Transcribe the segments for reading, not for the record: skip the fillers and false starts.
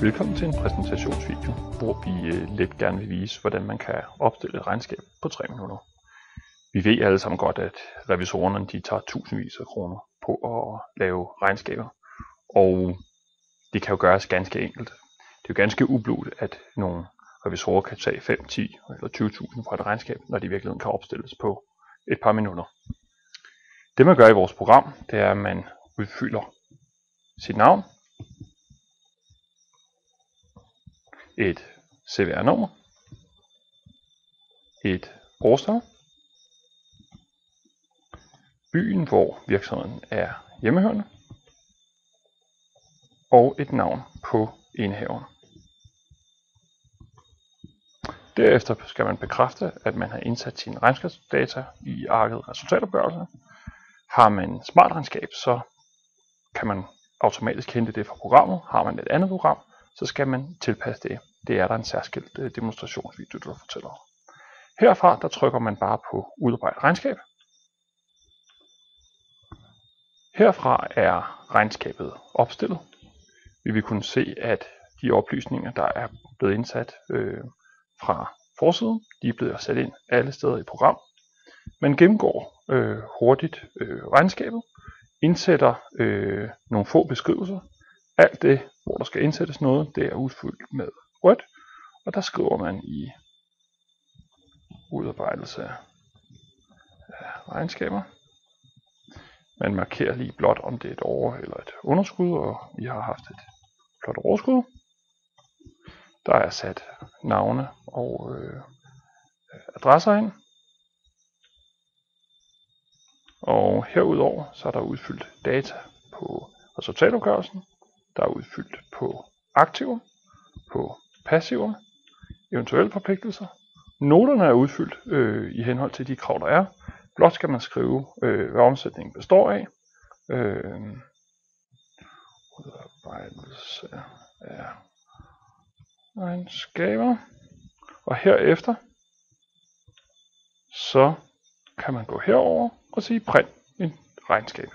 Velkommen til en præsentationsvideo, hvor vi lidt gerne vil vise, hvordan man kan opstille et regnskab på 3 minutter. Vi ved alle sammen godt, at revisorerne de tager tusindvis af kroner på at lave regnskaber, og det kan jo gøres ganske enkelt. Det er jo ganske ubludt, at nogle revisorer kan tage 5, 10 eller 20.000 fra et regnskab, når de i virkeligheden kan opstilles på et par minutter. Det man gør i vores program, det er, at man udfylder sit navn, et CVR-nummer, et årstal, byen, hvor virksomheden er hjemmehørende, og et navn på indehaveren. Derefter skal man bekræfte, at man har indsat sine regnskabsdata i arket resultatopgørelse. Har man smartregnskab, så kan man automatisk hente det fra programmet. Har man et andet program, så skal man tilpasse det. Det er der en særskilt demonstrationsvideo, der fortæller om. Herfra der trykker man bare på udarbejde regnskab. Herfra er regnskabet opstillet. Vi vil kunne se, at de oplysninger, der er blevet indsat fra forsiden, de er blevet sat ind alle steder i program. Man gennemgår hurtigt regnskabet, indsætter nogle få beskrivelser. Alt det, hvor der skal indsættes noget, det er udfyldt med rødt, og der skriver man i udarbejdelse af regnskaber. Man markerer lige blot, om det er et over- eller et underskud, og vi har haft et flot overskud. Der er sat navne og adresser ind. Og herudover så er der udfyldt data på resultatopgørelsen. Der er udfyldt på aktiver, på passiver, eventuelle forpligtelser. Noterne er udfyldt i henhold til de krav, der er. Blot skal man skrive, hvad omsætningen består af. Udarbejdelse af regnskaber. Og herefter så kan man gå herover og sige print et regnskab.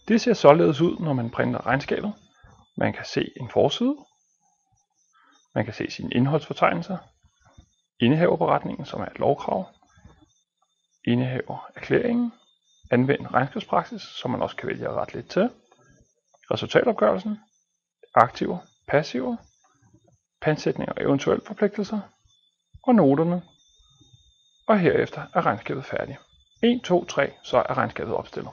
Det ser således ud, når man printer regnskabet. Man kan se en forside. Man kan se sine indholdsfortegnelser. Indehaverberetningen, som er et lovkrav. Indehavererklæringen. Anvend regnskabspraksis, som man også kan vælge at rette lidt til. Resultatopgørelsen. Aktiver, passiver. Pantsætninger og eventuelle forpligtelser. Og noterne. Og herefter er regnskabet færdigt. 1, 2, 3, så er regnskabet opstillet.